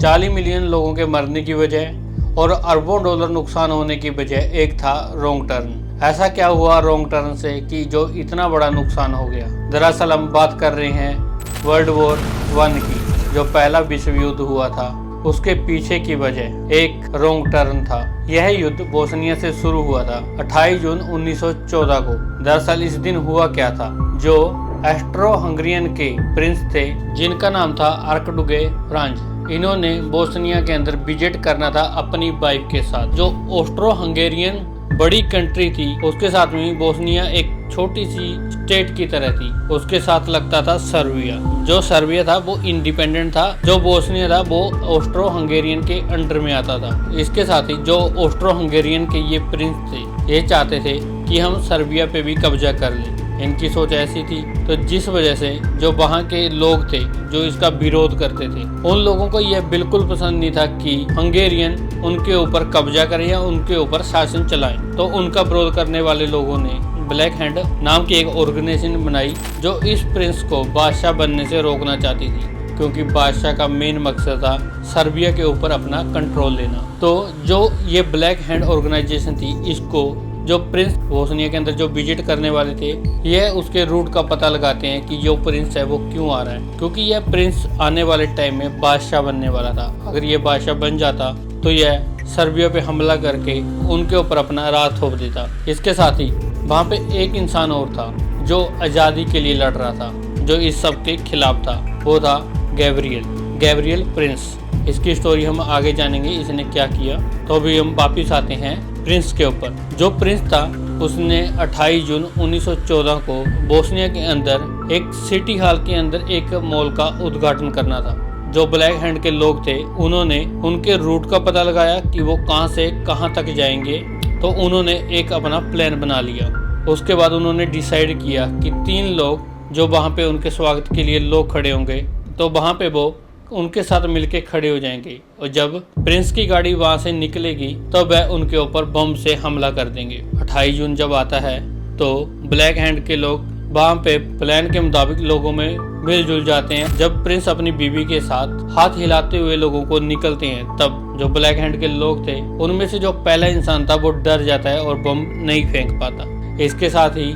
40 million लोगों के मरने की वजह और अरबों डॉलर नुकसान होने की वजह एक था रॉन्ग टर्न। ऐसा क्या हुआ रॉन्ग टर्न से कि जो इतना बड़ा नुकसान हो गया? दरअसल हम बात कर रहे हैं वर्ल्ड वॉर 1 की, जो पहला विश्व युद्ध हुआ था। उसके पीछे की वजह एक रॉन्ग टर्न था। यह युद्ध बोस्निया से शुरू हुआ था 28 जून 1914 को। दरअसल इस दिन हुआ क्या था? जो एस्ट्रो हंगरियन के प्रिंस थे जिनका नाम था आर्कडुगे फ्रांज, इन्होंने बोस्निया के अंदर विजिट करना था अपनी वाइफ के साथ। जो ऑस्ट्रो हंगेरियन बड़ी कंट्री थी, उसके साथ में बोस्निया एक छोटी सी स्टेट की तरह थी। उसके साथ लगता था सर्बिया। जो सर्बिया था वो इंडिपेंडेंट था, जो बोस्निया था वो ऑस्ट्रो हंगेरियन के अंडर में आता था। इसके साथ ही जो ऑस्ट्रो हंगेरियन के ये प्रिंस थे, ये चाहते थे कि हम सर्बिया पे भी कब्जा कर लें। इनकी सोच ऐसी थी, तो जिस वजह से जो वहाँ के लोग थे जो इसका विरोध करते थे, उन लोगों को यह बिल्कुल पसंद नहीं था कि हंगेरियन उनके ऊपर कब्जा करें या उनके ऊपर शासन चलाएं। तो उनका विरोध करने वाले लोगों ने ब्लैक हैंड नाम की एक ऑर्गेनाइजेशन बनाई जो इस प्रिंस को बादशाह बनने से रोकना चाहती थी, क्योंकि बादशाह का मेन मकसद था सर्बिया के ऊपर अपना कंट्रोल लेना। तो जो ये ब्लैक हैंड ऑर्गेनाइजेशन थी, इसको जो प्रिंस बोस्निया के अंदर जो विजिट करने वाले थे, यह उसके रूट का पता लगाते हैं कि जो प्रिंस है वो क्यों आ रहा है, क्योंकि यह प्रिंस आने वाले टाइम में बादशाह बनने वाला था। अगर ये बादशाह बन जाता तो यह सर्बिया पे हमला करके उनके ऊपर अपना राज थोप देता। इसके साथ ही वहाँ पे एक इंसान और था जो आज़ादी के लिए लड़ रहा था, जो इस सब के खिलाफ था। वो था गैब्रियल प्रिंस। इसकी स्टोरी हम आगे जानेंगे, इसने क्या किया। तो अभी हम वापिस आते हैं प्रिंस के ऊपर। जो प्रिंस था उसने 28 जून 1914 को बोस्निया के अंदर एक सिटी हॉल के अंदर एक मॉल का उद्घाटन करना था। जो ब्लैक हैंड के लोग थे उन्होंने उनके रूट का पता लगाया कि वो कहाँ से कहाँ तक जाएंगे। तो उन्होंने एक अपना प्लान बना लिया। उसके बाद उन्होंने डिसाइड किया कि 3 लोग जो वहाँ पे उनके स्वागत के लिए लोग खड़े होंगे, तो वहाँ पे वो उनके साथ मिलके खड़े हो जाएंगे, और जब प्रिंस की गाड़ी वहां से निकलेगी तो वह उनके ऊपर बम से हमला कर देंगे। 28 जून जब आता है तो ब्लैक हैंड के लोग वहां पे प्लान के मुताबिक लोगों में मिलजुल जाते हैं। जब प्रिंस अपनी बीवी के साथ हाथ हिलाते हुए लोगों को निकलते हैं, तब जो ब्लैक हैंड के लोग थे उनमें से जो पहला इंसान था वो डर जाता है और बम नहीं फेंक पाता। इसके साथ ही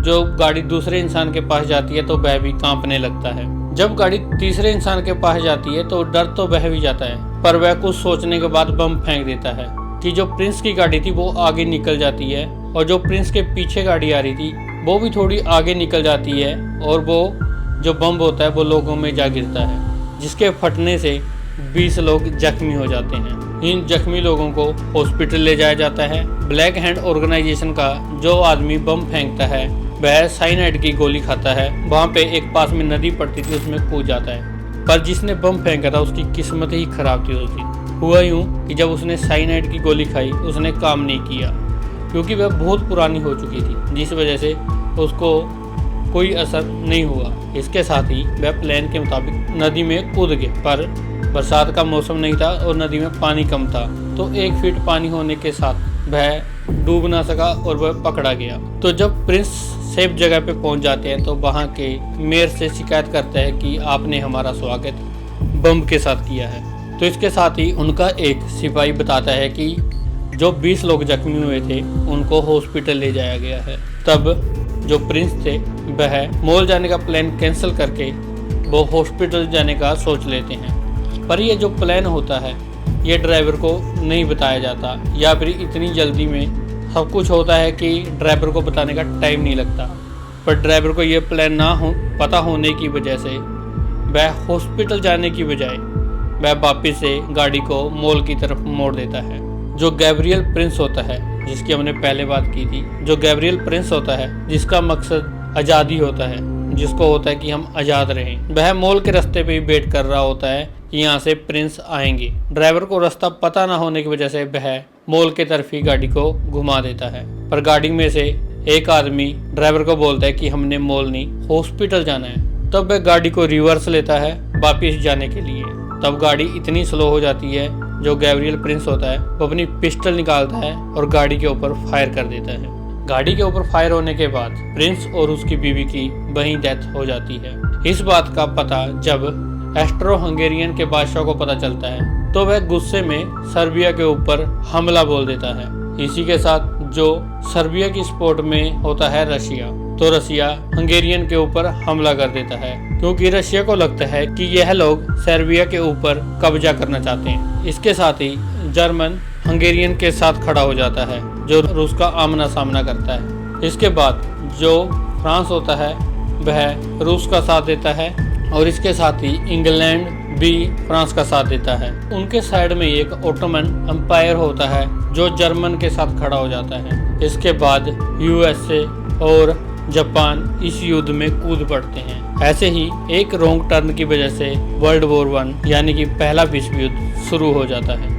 जो गाड़ी दूसरे इंसान के पास जाती है तो वह भी कांपने लगता है। जब गाड़ी तीसरे इंसान के पास जाती है तो डर तो वह भी जाता है, पर वह कुछ सोचने के बाद बम फेंक देता है कि जो प्रिंस की गाड़ी थी वो आगे निकल जाती है, और जो प्रिंस के पीछे गाड़ी आ रही थी वो भी थोड़ी आगे निकल जाती है, और वो जो बम होता है वो लोगों में जा गिरता है, जिसके फटने से 20 लोग जख्मी हो जाते हैं। इन जख्मी लोगों को हॉस्पिटल ले जाया जाता है। ब्लैक हैंड ऑर्गेनाइजेशन का जो आदमी बम फेंकता है वह साइनाइड की गोली खाता है। वहाँ पे एक पास में नदी पड़ती थी, उसमें कूद जाता है। पर जिसने बम फेंका था उसकी किस्मत ही खराब थी उस दिन। हुआ यूँ कि जब उसने साइनाइड की गोली खाई उसने काम नहीं किया, क्योंकि वह बहुत पुरानी हो चुकी थी, जिस वजह से उसको कोई असर नहीं हुआ। इसके साथ ही वह प्लान के मुताबिक नदी में कूद गए, पर बरसात का मौसम नहीं था और नदी में पानी कम था, तो 1 फीट पानी होने के साथ वह डूब ना सका और वह पकड़ा गया। तो जब प्रिंस सेफ जगह पे पहुंच जाते हैं तो वहाँ के मेयर से शिकायत करता है कि आपने हमारा स्वागत बम के साथ किया है। तो इसके साथ ही उनका एक सिपाही बताता है कि जो 20 लोग जख्मी हुए थे उनको हॉस्पिटल ले जाया गया है। तब जो प्रिंस थे वह मॉल जाने का प्लान कैंसिल करके वो हॉस्पिटल जाने का सोच लेते हैं। पर ये जो प्लान होता है ये ड्राइवर को नहीं बताया जाता, या फिर इतनी जल्दी में सब कुछ होता है कि ड्राइवर को बताने का टाइम नहीं लगता। पर ड्राइवर को ये प्लान पता होने की वजह से वह हॉस्पिटल जाने की बजाय वह वापस से गाड़ी को मॉल की तरफ मोड़ देता है। जो गैब्रियल प्रिंस होता है, जिसकी हमने पहले बात की थी, जो गैब्रियल प्रिंस होता है जिसका मकसद आज़ादी होता है, जिसको होता है कि हम आज़ाद रहें, वह मॉल के रास्ते पे ही वेट कर रहा होता है कि यहाँ से प्रिंस आएंगे। ड्राइवर को रास्ता पता ना होने की वजह से वह मॉल के तरफ ही गाड़ी को घुमा देता है। पर गाड़ी में से एक आदमी ड्राइवर को बोलता है कि हमने मॉल नहीं हॉस्पिटल जाना है। तब वह गाड़ी को रिवर्स लेता है वापिस जाने के लिए। तब गाड़ी इतनी स्लो हो जाती है, जो गैब्रियल प्रिंस होता है वो अपनी पिस्टल निकालता है और गाड़ी के ऊपर फायर कर देता है। गाड़ी के ऊपर फायर होने के बाद प्रिंस और उसकी बीवी की वहीं डेथ हो जाती है। इस बात का पता जब एस्ट्रो हंगेरियन के बादशाह को पता चलता है तो वह गुस्से में सर्बिया के ऊपर हमला बोल देता है। इसी के साथ जो सर्बिया की सपोर्ट में होता है रशिया, तो रशिया हंगेरियन के ऊपर हमला कर देता है क्योंकि रशिया को लगता है कि यह लोग सर्बिया के ऊपर कब्जा करना चाहते हैं। इसके साथ ही जर्मन हंगेरियन के साथ खड़ा हो जाता है जो रूस का आमना सामना करता है। इसके बाद जो फ्रांस होता है वह रूस का साथ देता है और इसके साथ ही इंग्लैंड भी फ्रांस का साथ देता है। उनके साइड में एक ओटोमन एम्पायर होता है जो जर्मन के साथ खड़ा हो जाता है। इसके बाद यूएसए और जापान इस युद्ध में कूद पड़ते हैं। ऐसे ही एक रॉन्ग टर्न की वजह से वर्ल्ड वॉर 1 यानी कि पहला विश्व युद्ध शुरू हो जाता है।